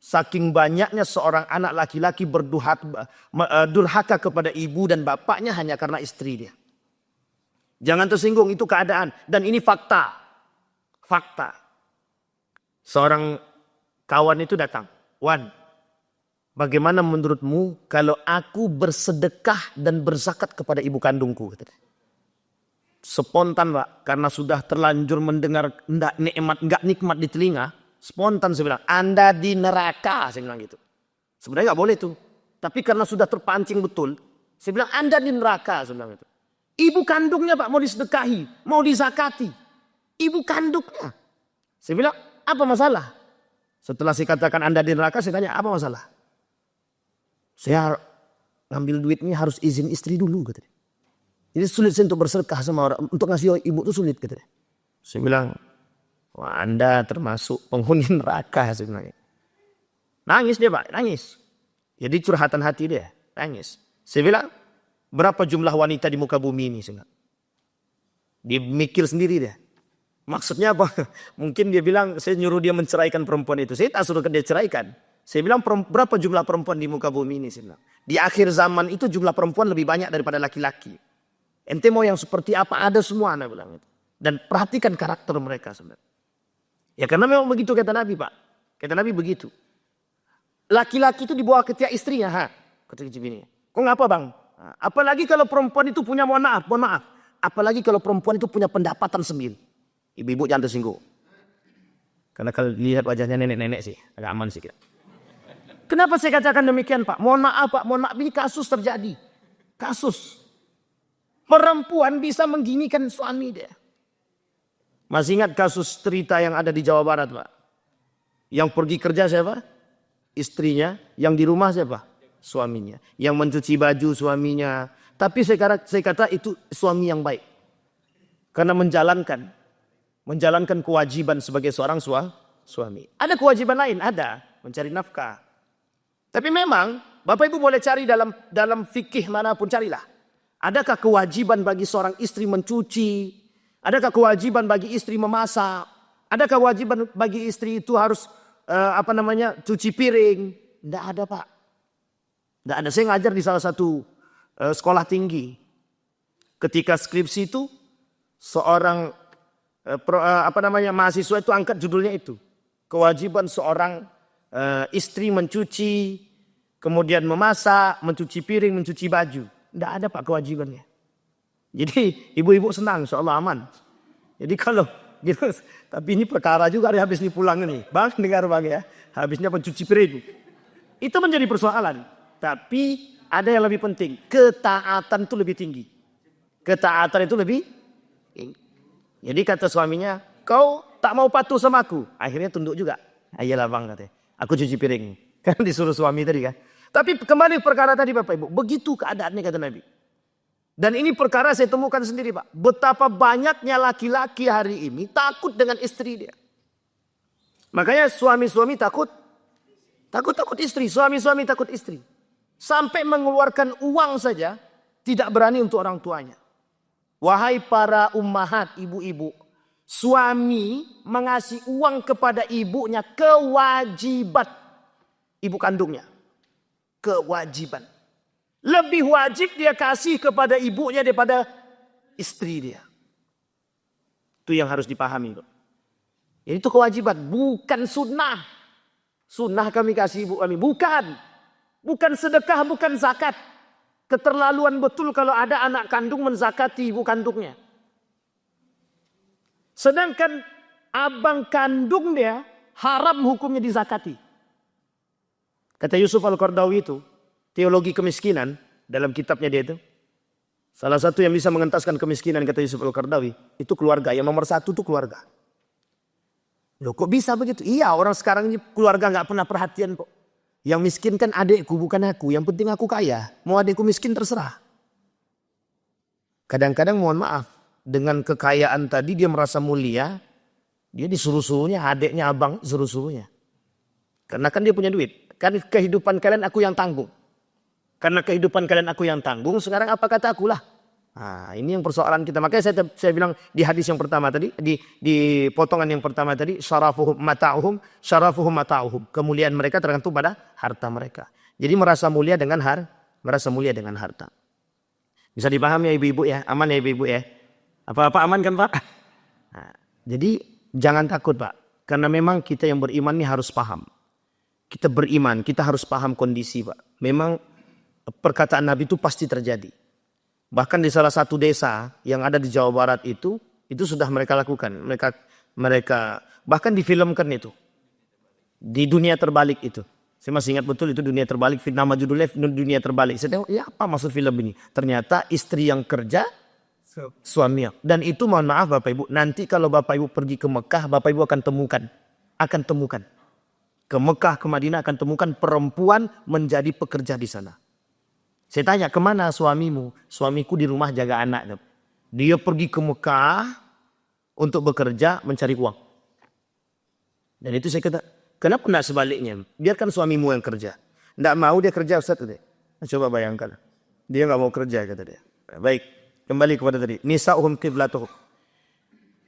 A: Saking banyaknya seorang anak laki-laki durhaka kepada ibu dan bapaknya hanya karena istri dia. Jangan tersinggung, itu keadaan. Dan ini fakta. Fakta. Seorang kawan itu datang. Wan, bagaimana menurutmu kalau aku bersedekah dan berzakat kepada ibu kandungku? Spontan Pak, karena sudah terlanjur mendengar enggak nikmat di telinga, spontan saya bilang, Anda di neraka, saya bilang gitu. Sebenarnya nggak boleh tuh, tapi karena sudah terpancing betul, saya bilang Anda di neraka, saya bilang gitu. Ibu kandungnya Pak mau disedekahi, mau dizakati, ibu kandungnya. Saya bilang apa masalah? Setelah saya katakan Anda di neraka, saya tanya apa masalah? Saya ngambil duitnya harus izin istri dulu, katanya. Jadi sulit untuk bersedekah sama orang. Untuk ngasih ibu itu sulit. Gitu. Saya bilang, wah Anda termasuk penghuni neraka. Saya bilang. Nangis dia Pak, nangis. Jadi curhatan hati dia, nangis. Saya bilang, berapa jumlah wanita di muka bumi ini? Saya bilang. Dia mikir sendiri dia. Maksudnya apa? Mungkin dia bilang, saya nyuruh dia menceraikan perempuan itu. Saya tak suruh dia ceraikan. Saya bilang, berapa jumlah perempuan di muka bumi ini? Saya bilang. Di akhir zaman itu jumlah perempuan lebih banyak daripada laki-laki. Ente mau yang seperti apa? Ada semua, Anda bilang itu. Dan perhatikan karakter mereka sebenarnya. Ya karena memang begitu kata Nabi Pak. Kata Nabi begitu. Laki-laki itu dibawa ketika istrinya. Kata bininya. Kok ngapa Bang? Apalagi kalau perempuan itu punya, mohon maaf. Apalagi kalau perempuan itu punya pendapatan sembil. Ibu-ibu jangan tersinggung. Karena kalau lihat wajahnya nenek-nenek sih. Agak aman sih kita. Kenapa saya katakan demikian Pak? Mohon maaf Pak. Mohon maaf, ini kasus terjadi. Kasus. Perempuan bisa mengginikan suami dia. Masih ingat kasus cerita yang ada di Jawa Barat Pak? Yang pergi kerja siapa? Istrinya. Yang di rumah siapa? Suaminya. Yang mencuci baju suaminya. Tapi saya kata itu suami yang baik. Karena menjalankan kewajiban sebagai seorang suami. Ada kewajiban lain, ada. Mencari nafkah. Tapi memang Bapak Ibu boleh cari dalam fikih manapun, carilah. Adakah kewajiban bagi seorang istri mencuci? Adakah kewajiban bagi istri memasak? Adakah kewajiban bagi istri itu harus cuci piring? Tidak ada Pak. Tidak ada. Saya ngajar di salah satu sekolah tinggi. Ketika skripsi itu seorang mahasiswa itu angkat judulnya itu. Kewajiban seorang istri mencuci, kemudian memasak, mencuci piring, mencuci baju. Tidak ada Pak kewajibannya. Jadi ibu-ibu senang, insya Allah aman. Jadi kalau gitu, tapi ini perkara juga habis ini pulang ini. Bang, dengar Bang ya, habisnya pencuci piring. Itu menjadi persoalan. Tapi ada yang lebih penting, ketaatan itu lebih tinggi. Ketaatan itu lebih tinggi. Jadi kata suaminya, kau tak mau patuh sama aku. Akhirnya tunduk juga. Ayolah bang katanya. Aku cuci piring. Kan disuruh suami tadi kan. Tapi kembali perkara tadi Bapak Ibu. Begitu keadaannya kata Nabi. Dan ini perkara saya temukan sendiri Pak. Betapa banyaknya laki-laki hari ini takut dengan istri dia. Makanya suami-suami takut istri. Suami-suami takut istri. Sampai mengeluarkan uang saja tidak berani untuk orang tuanya. Wahai para ummahat, ibu-ibu. Suami mengasih uang kepada ibunya kewajiban. Ibu kandungnya. Kewajiban. Lebih wajib dia kasih kepada ibunya daripada istri dia. Itu yang harus dipahami. Itu kewajiban, bukan sunnah. Sunnah kami kasih ibu kami. Bukan. Bukan sedekah, bukan zakat. Keterlaluan betul kalau ada anak kandung menzakati ibu kandungnya. Sedangkan abang kandung dia haram hukumnya dizakati. Kata Yusuf Al-Qaradawi itu, teologi kemiskinan, dalam kitabnya dia itu. Salah satu yang bisa mengentaskan kemiskinan kata Yusuf Al-Qaradawi, itu keluarga. Yang nomor satu itu keluarga. Loh kok bisa begitu? Iya, orang sekarang ini keluarga gak pernah perhatian kok. Yang miskin kan adikku bukan aku. Yang penting aku kaya. Mau adikku miskin terserah. Kadang-kadang mohon maaf. Dengan kekayaan tadi dia merasa mulia. Dia disuruh-suruhnya, adiknya abang suruh-suruhnya. Karena kan dia punya duit. Kan kehidupan kalian aku yang tanggung. Karena kehidupan kalian aku yang tanggung. Sekarang apa kata aku lah. Nah, ini yang persoalan kita. Makanya saya bilang di hadis yang pertama tadi, di potongan yang pertama tadi, syarafuhum mata'uhum. Kemuliaan mereka tergantung pada harta mereka. Jadi merasa mulia dengan harta. Bisa dipahami ya ibu-ibu ya? Aman ya ibu-ibu ya? Apa-apa aman kan Pak? Nah, jadi jangan takut Pak. Karena memang kita yang beriman ini harus paham. Kita beriman, kita harus paham kondisi Pak. Memang perkataan Nabi itu pasti terjadi. Bahkan di salah satu desa yang ada di Jawa Barat itu sudah mereka lakukan. Mereka bahkan difilmkan itu. Di Dunia Terbalik itu. Saya masih ingat betul itu Dunia Terbalik. Nama judulnya Dunia Terbalik. Saya tengok, ya apa maksud film ini? Ternyata istri yang kerja, suaminya. Dan itu mohon maaf Bapak Ibu. Nanti kalau Bapak Ibu pergi ke Mekah, Bapak Ibu akan temukan. Ke Mekah, ke Madinah akan temukan perempuan menjadi pekerja di sana. Saya tanya, kemana suamimu? Suamiku di rumah jaga anak. Dia pergi ke Mekah untuk bekerja mencari uang. Dan itu saya kata, kenapa tidak sebaliknya? Biarkan suamimu yang kerja. Tidak mau dia kerja Ustaz. Coba bayangkan. Dia nggak mau kerja kata dia. Baik, kembali kepada tadi. Nisa'uhum qiblatuhum.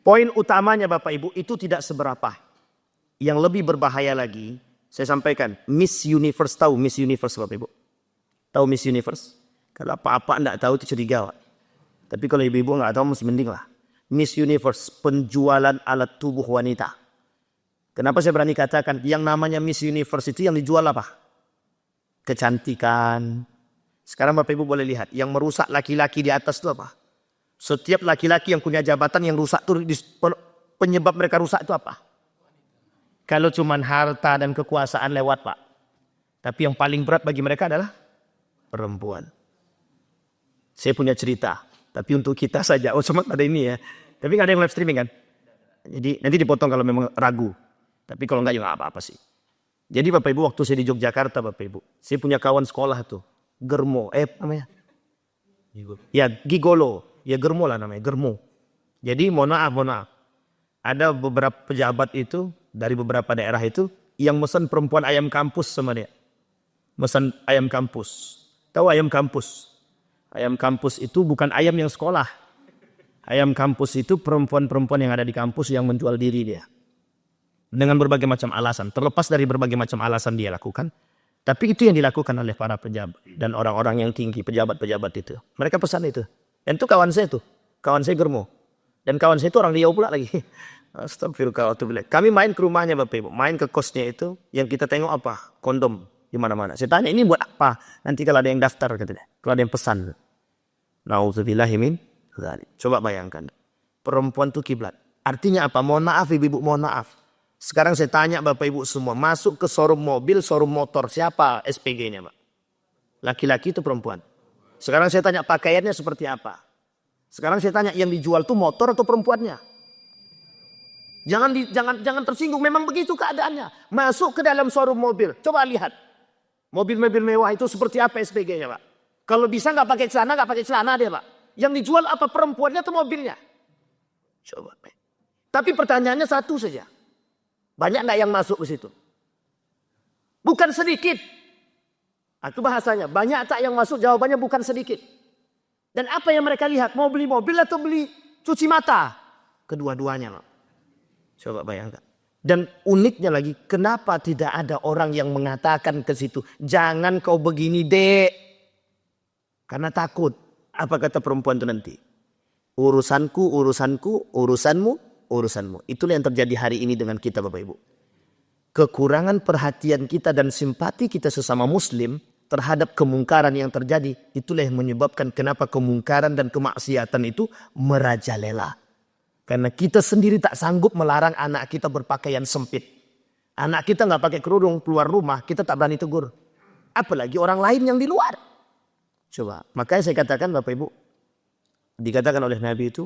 A: Poin utamanya Bapak Ibu itu tidak seberapa. Yang lebih berbahaya lagi, saya sampaikan. Miss Universe, tahu Miss Universe Bapak Ibu? Tahu Miss Universe? Kalau apa-apa enggak tahu itu curiga. Tapi kalau ibu-ibu enggak tahu mesti mending lah. Miss Universe, penjualan alat tubuh wanita. Kenapa saya berani katakan yang namanya Miss Universe itu yang dijual apa? Kecantikan. Sekarang Bapak Ibu boleh lihat. Yang merusak laki-laki di atas itu apa? Setiap laki-laki yang punya jabatan yang rusak itu penyebab mereka rusak itu apa? Kalau cuma harta dan kekuasaan lewat Pak. Tapi yang paling berat bagi mereka adalah perempuan. Saya punya cerita, tapi untuk kita saja. Oh, cuma ada ini ya. Tapi nggak ada yang live streaming kan? Jadi nanti dipotong kalau memang ragu. Tapi kalau nggak juga apa-apa sih. Jadi Bapak Ibu waktu saya di Yogyakarta Bapak Ibu, saya punya kawan sekolah tuh, Germo, namanya? Ya Gigolo, ya Germo lah namanya, Germo. Jadi mohon maaf. Ada beberapa pejabat itu dari beberapa daerah itu yang mesen perempuan ayam kampus sama dia. Mesen ayam kampus. Tahu ayam kampus? Ayam kampus itu bukan ayam yang sekolah. Ayam kampus itu perempuan-perempuan yang ada di kampus yang menjual diri dia. Dengan berbagai macam alasan. Terlepas dari berbagai macam alasan dia lakukan. Tapi itu yang dilakukan oleh para pejabat. Dan orang-orang yang tinggi, pejabat-pejabat itu. Mereka pesan itu. Dan itu kawan saya tuh. Kawan saya Germo. Dan kawan saya itu orang Riau pula lagi. Astagfirullah. Kami main ke rumahnya Bapak Ibu. Main ke kosnya itu. Yang kita tengok apa? Kondom. Di mana-mana. Saya tanya ini buat apa? Nanti kalau ada yang daftar katanya. Kalau ada yang pesan. Nauzubillahi min dzalik. Coba bayangkan. Perempuan itu kiblat. Artinya apa? Mohon maaf ibu-ibu, mohon maaf. Sekarang saya tanya Bapak Ibu semua. Masuk ke showroom mobil, showroom motor. Siapa SPG-nya Pak? Laki-laki itu perempuan. Sekarang saya tanya pakaiannya seperti apa? Sekarang saya tanya yang dijual itu motor atau perempuannya? Jangan tersinggung. Memang begitu keadaannya. Masuk ke dalam showroom mobil. Coba lihat. Mobil-mobil mewah itu seperti apa SPG-nya, Pak? Kalau bisa nggak pakai celana dia, Pak. Yang dijual apa, perempuannya atau mobilnya? Coba. Tapi pertanyaannya satu saja. Banyak nggak yang masuk ke situ? Bukan sedikit. Itu bahasanya. Banyak tak yang masuk? Jawabannya bukan sedikit. Dan apa yang mereka lihat? Mau beli mobil atau beli cuci mata? Kedua-duanya, Pak. Coba bayangkan. Dan uniknya lagi, kenapa tidak ada orang yang mengatakan ke situ, jangan kau begini, Dek. Karena takut. Apa kata perempuan itu nanti? Urusanku, urusanmu. Itulah yang terjadi hari ini dengan kita, Bapak Ibu. Kekurangan perhatian kita dan simpati kita sesama muslim terhadap kemungkaran yang terjadi. Itulah yang menyebabkan kenapa kemungkaran dan kemaksiatan itu merajalela. Karena kita sendiri tak sanggup melarang anak kita berpakaian sempit. Anak kita nggak pakai kerudung keluar rumah, kita tak berani tegur. Apalagi orang lain yang di luar. Coba, makanya saya katakan Bapak Ibu, dikatakan oleh Nabi itu,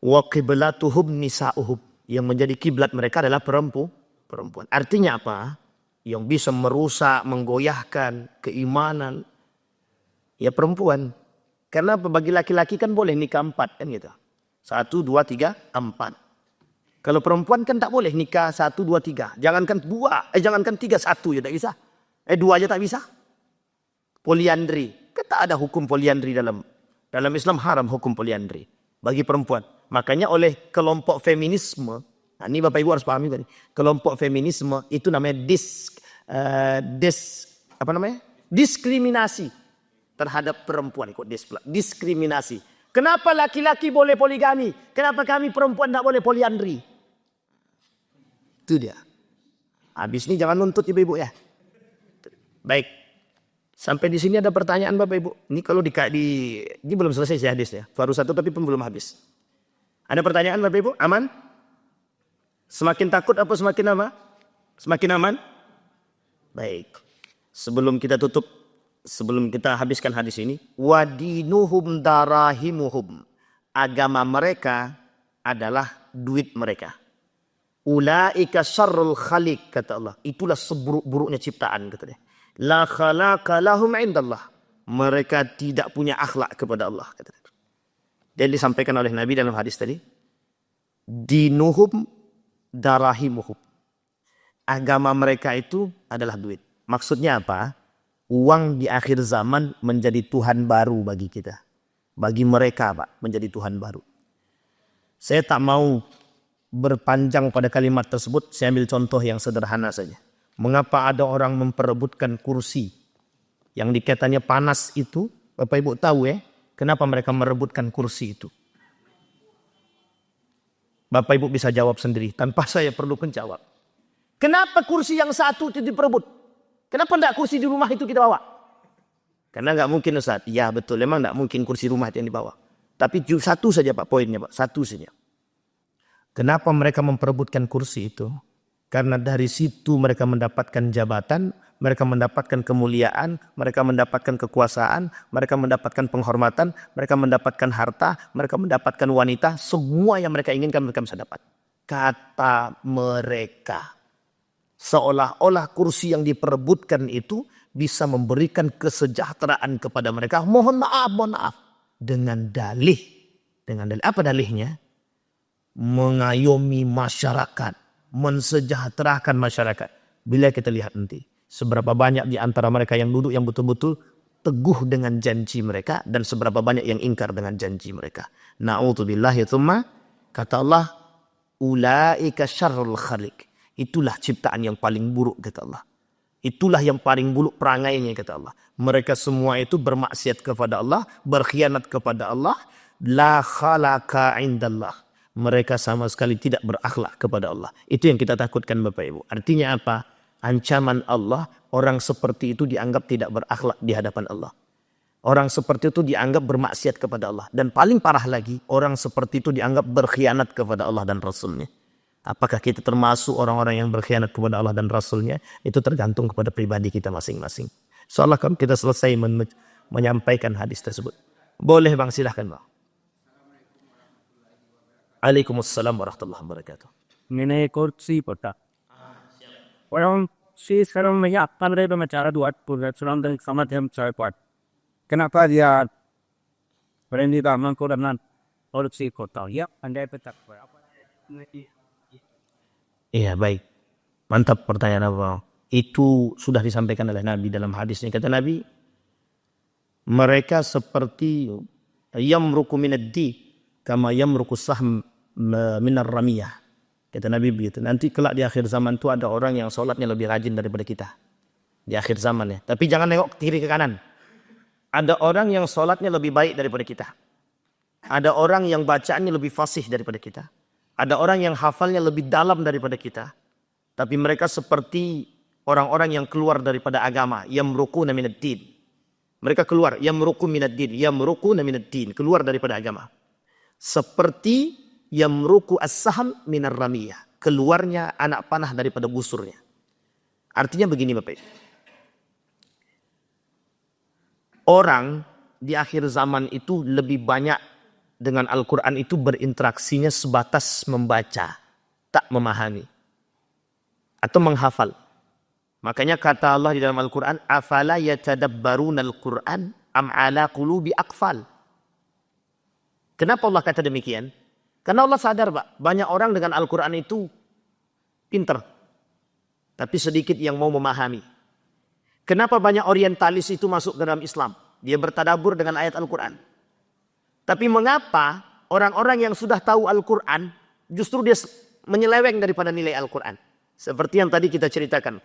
A: wa qiblatuhum nisa'uhum, yang menjadi kiblat mereka adalah perempuan. Artinya apa? Yang bisa merusak, menggoyahkan keimanan, ya perempuan. Karena bagi laki-laki kan boleh nikah 4 kan gitu. 1, 2, 3, 4. Kalau perempuan kan tak boleh nikah 1, 2, 3. Jangankan 3, 1 ya tak bisa. 2 aja tak bisa. Poliandri. Kan tak ada hukum poliandri dalam Islam, haram hukum poliandri bagi perempuan. Makanya oleh kelompok feminisme, nah ini Bapak Ibu harus pahami tadi. Kelompok feminisme itu namanya diskriminasi terhadap perempuan. Diskriminasi. Kenapa laki-laki boleh poligami? Kenapa kami perempuan tidak boleh poliandri? Itu dia. Habis ini jangan nuntut ibu-ibu ya. Baik. Sampai di sini ada pertanyaan Bapak Ibu. Ini kalau ini belum selesai sih hadis ya. Baru 1 tapi pun belum habis. Ada pertanyaan Bapak Ibu? Aman? Semakin takut apa semakin apa? Semakin aman? Baik. Sebelum kita habiskan hadis ini, wadinuhum darahimuhum, agama mereka adalah duit mereka. Ulaika syarrul khaliq, kata Allah. Itulah seburuk-buruknya ciptaan, kata dia. La khalaqa lahum indallah. Mereka tidak punya akhlak kepada Allah, kata dia. Dan disampaikan oleh Nabi dalam hadis tadi, dinuhum darahimuhum. Agama mereka itu adalah duit. Maksudnya apa? Uang di akhir zaman menjadi Tuhan baru bagi kita. Bagi mereka, Pak, menjadi Tuhan baru. Saya tak mau berpanjang pada kalimat tersebut. Saya ambil contoh yang sederhana saja. Mengapa ada orang memperebutkan kursi yang dikatanya panas itu? Bapak Ibu tahu ya, kenapa mereka merebutkan kursi itu? Bapak Ibu bisa jawab sendiri tanpa saya perlu menjawab. Kenapa kursi yang satu itu diperebut? Kenapa enggak kursi di rumah itu kita bawa? Karena enggak mungkin Ustaz. Ya betul, memang enggak mungkin kursi rumah itu yang dibawa. Tapi satu saja Pak poinnya Pak, satu saja. Kenapa mereka memperebutkan kursi itu? Karena dari situ mereka mendapatkan jabatan, mereka mendapatkan kemuliaan, mereka mendapatkan kekuasaan, mereka mendapatkan penghormatan, mereka mendapatkan harta, mereka mendapatkan wanita, semua yang mereka inginkan mereka bisa dapat. Kata mereka. Seolah-olah kursi yang diperebutkan itu bisa memberikan kesejahteraan kepada mereka. Mohon maaf. Dengan dalih. Apa dalihnya? Mengayomi masyarakat. Mensejahterakan masyarakat. Bila kita lihat nanti. Seberapa banyak di antara mereka yang duduk yang betul-betul teguh dengan janji mereka. Dan seberapa banyak yang ingkar dengan janji mereka. Na'udzubillahi tsumma. Kata Allah. Ulaika syarrul khaliq. Itulah ciptaan yang paling buruk, kata Allah. Itulah yang paling buruk perangainya, kata Allah. Mereka semua itu bermaksiat kepada Allah, berkhianat kepada Allah. La khalaqa indallah. Mereka sama sekali tidak berakhlak kepada Allah. Itu yang kita takutkan Bapak Ibu. Artinya apa? Ancaman Allah, orang seperti itu dianggap tidak berakhlak di hadapan Allah. Orang seperti itu dianggap bermaksiat kepada Allah. Dan paling parah lagi, orang seperti itu dianggap berkhianat kepada Allah dan Rasulnya. Apakah kita termasuk orang-orang yang berkhianat kepada Allah dan Rasulnya? Itu tergantung kepada pribadi kita masing-masing. Seolah kan kita selesai menyampaikan hadis tersebut. Boleh Bang, silahkan Bang. Waalaikumsalam warahmatullahi wabarakatuh.
B: मैंने एक और सी पढ़ा और हम सी sekarang lagi akan ada bicara dua puluh suram dan sama tem saya part. Kenapa dia berani dalam Quran और सी kota ya anda petak berapa?
A: Iya baik. Mantap pertanyaan apa? Itu sudah disampaikan oleh Nabi dalam hadisnya. Kata Nabi, mereka seperti yamruku minad-di kama yamruku sahm minar ramiyah. Kata Nabi begitu. Nanti kelak di akhir zaman itu ada orang yang sholatnya lebih rajin daripada kita. Di akhir zaman ya. Tapi jangan nengok kiri ke kanan. Ada orang yang sholatnya lebih baik daripada kita. Ada orang yang bacaannya lebih fasih daripada kita. Ada orang yang hafalnya lebih dalam daripada kita. Tapi mereka seperti orang-orang yang keluar daripada agama. Yamrukuna minad-din. Mereka keluar. Yamruku minad-din. Yamrukuna minad-din. Keluar daripada agama. Seperti yamruku as-sahm minar ramiyah. Keluarnya anak panah daripada busurnya. Artinya begini Bapak. Orang di akhir zaman itu lebih banyak dengan Al-Quran itu berinteraksinya sebatas membaca. Tak memahami. Atau menghafal. Makanya kata Allah di dalam Al-Quran. Afala yatadabbaruna al-Quran am ala qulubi aqfal. Kenapa Allah kata demikian? Karena Allah sadar Pak, banyak orang dengan Al-Quran itu pinter. Tapi sedikit yang mau memahami. Kenapa banyak orientalis itu masuk ke dalam Islam? Dia bertadabur dengan ayat Al-Quran. Tapi mengapa orang-orang yang sudah tahu Al-Quran justru dia menyeleweng daripada nilai Al-Quran? Seperti yang tadi kita ceritakan.